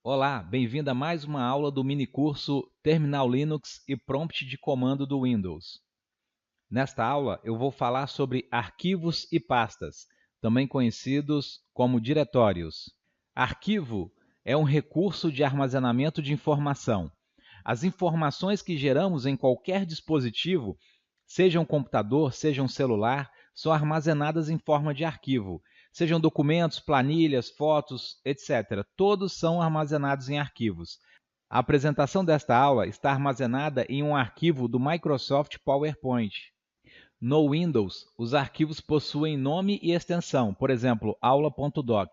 Olá, bem-vindo a mais uma aula do minicurso Terminal Linux e Prompt de Comando do Windows. Nesta aula, eu vou falar sobre arquivos e pastas, também conhecidos como diretórios. Arquivo é um recurso de armazenamento de informação. As informações que geramos em qualquer dispositivo, seja um computador, seja um celular, são armazenadas em forma de arquivo. Sejam documentos, planilhas, fotos, etc. Todos são armazenados em arquivos. A apresentação desta aula está armazenada em um arquivo do Microsoft PowerPoint. No Windows, os arquivos possuem nome e extensão, por exemplo, aula.doc.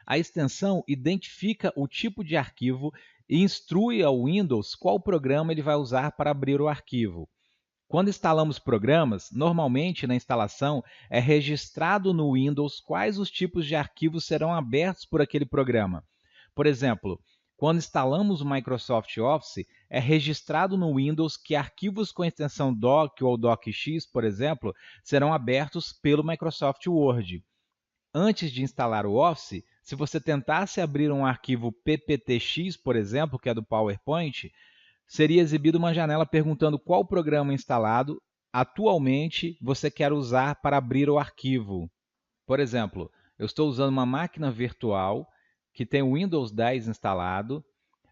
A extensão identifica o tipo de arquivo e instrui ao Windows qual programa ele vai usar para abrir o arquivo. Quando instalamos programas, normalmente na instalação é registrado no Windows quais os tipos de arquivos serão abertos por aquele programa. Por exemplo, quando instalamos o Microsoft Office, é registrado no Windows que arquivos com extensão doc ou docx, por exemplo, serão abertos pelo Microsoft Word. Antes de instalar o Office, se você tentasse abrir um arquivo pptx, por exemplo, que é do PowerPoint, seria exibida uma janela perguntando qual programa instalado atualmente você quer usar para abrir o arquivo. Por exemplo, eu estou usando uma máquina virtual que tem o Windows 10 instalado,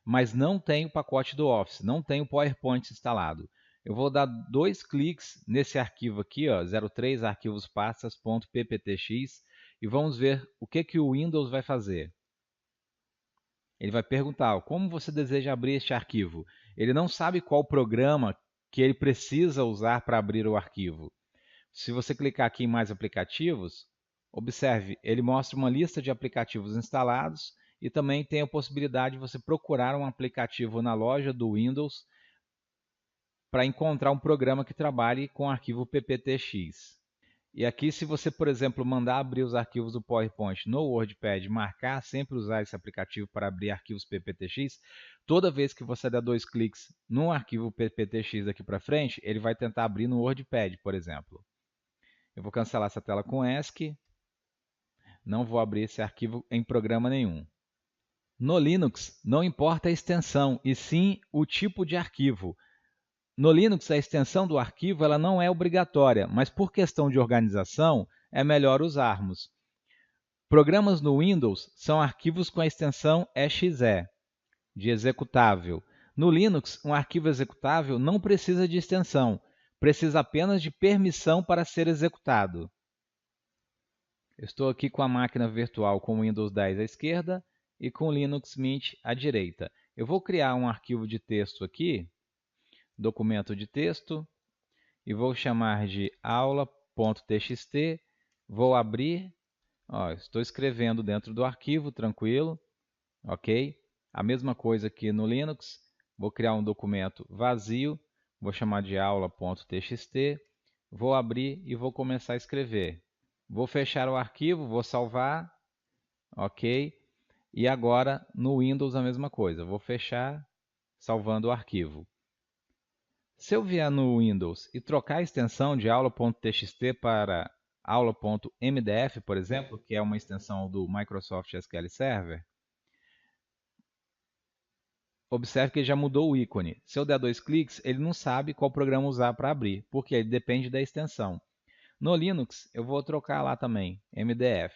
mas não tem o pacote do Office, não tem o PowerPoint instalado. Eu vou dar dois cliques nesse arquivo aqui, ó, 03 arquivospastas.pptx, e vamos ver o que o Windows vai fazer. Ele vai perguntar, ó, como você deseja abrir este arquivo? Ele não sabe qual programa que ele precisa usar para abrir o arquivo. Se você clicar aqui em mais aplicativos, observe, ele mostra uma lista de aplicativos instalados e também tem a possibilidade de você procurar um aplicativo na loja do Windows para encontrar um programa que trabalhe com arquivo pptx. E aqui, se você, por exemplo, mandar abrir os arquivos do PowerPoint no WordPad, marcar sempre usar esse aplicativo para abrir arquivos pptx, toda vez que você der dois cliques no arquivo pptx daqui para frente, ele vai tentar abrir no WordPad, por exemplo. Eu vou cancelar essa tela com ESC, não vou abrir esse arquivo em programa nenhum. No Linux, não importa a extensão, e sim o tipo de arquivo. No Linux, a extensão do arquivo ela não é obrigatória, mas por questão de organização, é melhor usarmos. Programas no Windows são arquivos com a extensão exe, de executável. No Linux, um arquivo executável não precisa de extensão, precisa apenas de permissão para ser executado. Eu estou aqui com a máquina virtual com o Windows 10 à esquerda e com o Linux Mint à direita. Eu vou criar um arquivo de texto aqui, documento de texto, e vou chamar de aula.txt. Vou abrir, ó, estou escrevendo dentro do arquivo, tranquilo, ok? A mesma coisa aqui no Linux, vou criar um documento vazio, vou chamar de aula.txt, vou abrir e vou começar a escrever. Vou fechar o arquivo, vou salvar, ok? E agora no Windows a mesma coisa, vou fechar, salvando o arquivo. Se eu vier no Windows e trocar a extensão de aula.txt para aula.mdf, por exemplo, que é uma extensão do Microsoft SQL Server, observe que ele já mudou o ícone. Se eu der dois cliques, ele não sabe qual programa usar para abrir, porque ele depende da extensão. No Linux, eu vou trocar lá também, mdf,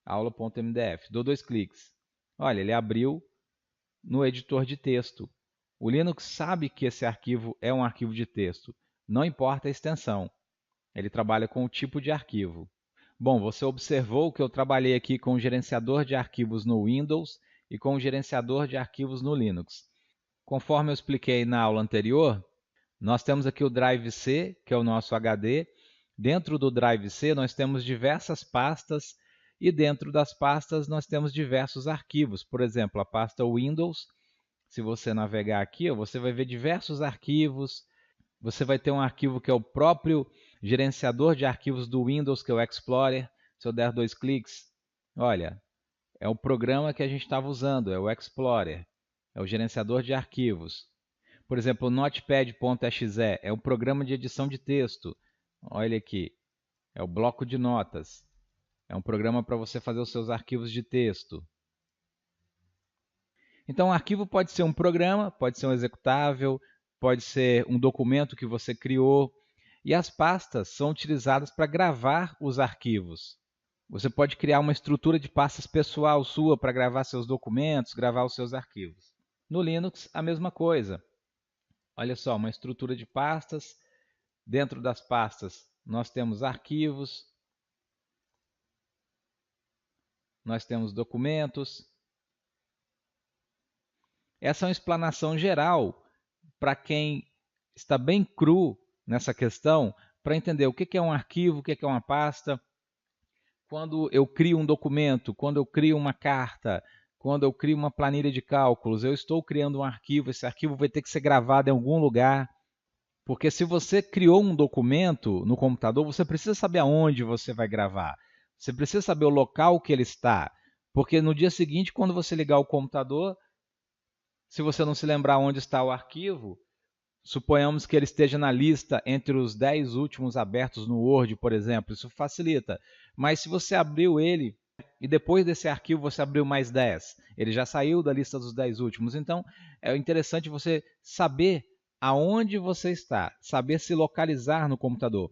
aula.mdf. Dou dois cliques. Olha, ele abriu no editor de texto. O Linux sabe que esse arquivo é um arquivo de texto, não importa a extensão. Ele trabalha com o tipo de arquivo. Bom, você observou que eu trabalhei aqui com o gerenciador de arquivos no Windows e com o gerenciador de arquivos no Linux. Conforme eu expliquei na aula anterior, nós temos aqui o Drive C, que é o nosso HD. Dentro do Drive C nós temos diversas pastas e dentro das pastas nós temos diversos arquivos. Por exemplo, a pasta Windows. Se você navegar aqui, você vai ver diversos arquivos. Você vai ter um arquivo que é o próprio gerenciador de arquivos do Windows, que é o Explorer. Se eu der dois cliques, olha, é o programa que a gente estava usando, é o Explorer, é o gerenciador de arquivos. Por exemplo, o Notepad.exe é um programa de edição de texto. Olha aqui, é o bloco de notas. É um programa para você fazer os seus arquivos de texto. Então, um arquivo pode ser um programa, pode ser um executável, pode ser um documento que você criou. E as pastas são utilizadas para gravar os arquivos. Você pode criar uma estrutura de pastas pessoal sua para gravar seus documentos, gravar os seus arquivos. No Linux, a mesma coisa. Olha só, uma estrutura de pastas. Dentro das pastas, nós temos arquivos, nós temos documentos. Essa é uma explanação geral para quem está bem cru nessa questão, para entender o que é um arquivo, o que é uma pasta. Quando eu crio um documento, quando eu crio uma carta, quando eu crio uma planilha de cálculos, eu estou criando um arquivo, esse arquivo vai ter que ser gravado em algum lugar. Porque se você criou um documento no computador, você precisa saber aonde você vai gravar. Você precisa saber o local que ele está. Porque no dia seguinte, quando você ligar o computador, se você não se lembrar onde está o arquivo, suponhamos que ele esteja na lista entre os 10 últimos abertos no Word, por exemplo, isso facilita. Mas se você abriu ele e depois desse arquivo você abriu mais 10, ele já saiu da lista dos 10 últimos. Então é interessante você saber aonde você está, saber se localizar no computador.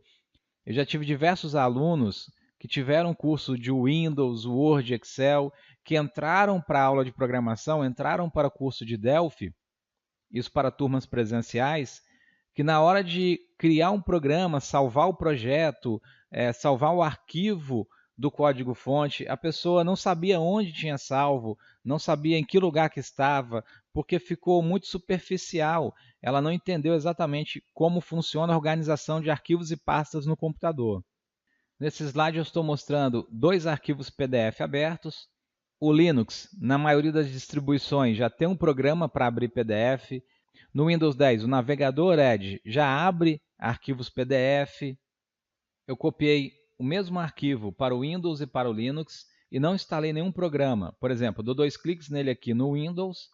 Eu já tive diversos alunos que tiveram curso de Windows, Word, Excel, que entraram para a aula de programação, entraram para o curso de Delphi, isso para turmas presenciais, que na hora de criar um programa, salvar o projeto, salvar o arquivo do código-fonte, a pessoa não sabia onde tinha salvo, não sabia em que lugar que estava, porque ficou muito superficial. Ela não entendeu exatamente como funciona a organização de arquivos e pastas no computador. Nesse slide eu estou mostrando 2 arquivos PDF abertos. O Linux, na maioria das distribuições, já tem um programa para abrir PDF. No Windows 10, o navegador Edge já abre arquivos PDF. Eu copiei o mesmo arquivo para o Windows e para o Linux e não instalei nenhum programa. Por exemplo, dou 2 cliques nele aqui no Windows.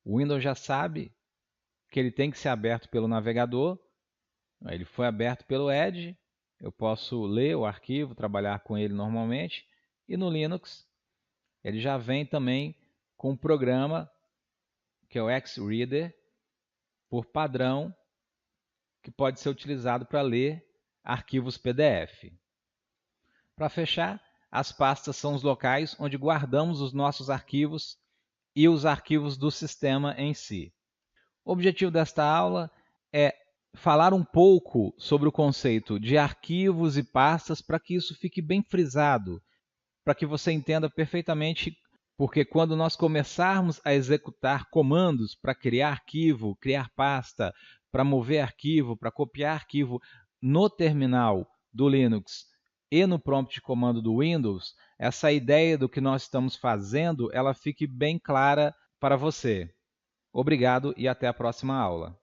O Windows já sabe que ele tem que ser aberto pelo navegador. Ele foi aberto pelo Edge. Eu posso ler o arquivo, trabalhar com ele normalmente. E no Linux, ele já vem também com um programa que é o Xreader, por padrão, que pode ser utilizado para ler arquivos PDF. Para fechar, as pastas são os locais onde guardamos os nossos arquivos e os arquivos do sistema em si. O objetivo desta aula é falar um pouco sobre o conceito de arquivos e pastas para que isso fique bem frisado, para que você entenda perfeitamente, porque quando nós começarmos a executar comandos para criar arquivo, criar pasta, para mover arquivo, para copiar arquivo no terminal do Linux e no prompt de comando do Windows, essa ideia do que nós estamos fazendo, ela fique bem clara para você. Obrigado e até a próxima aula.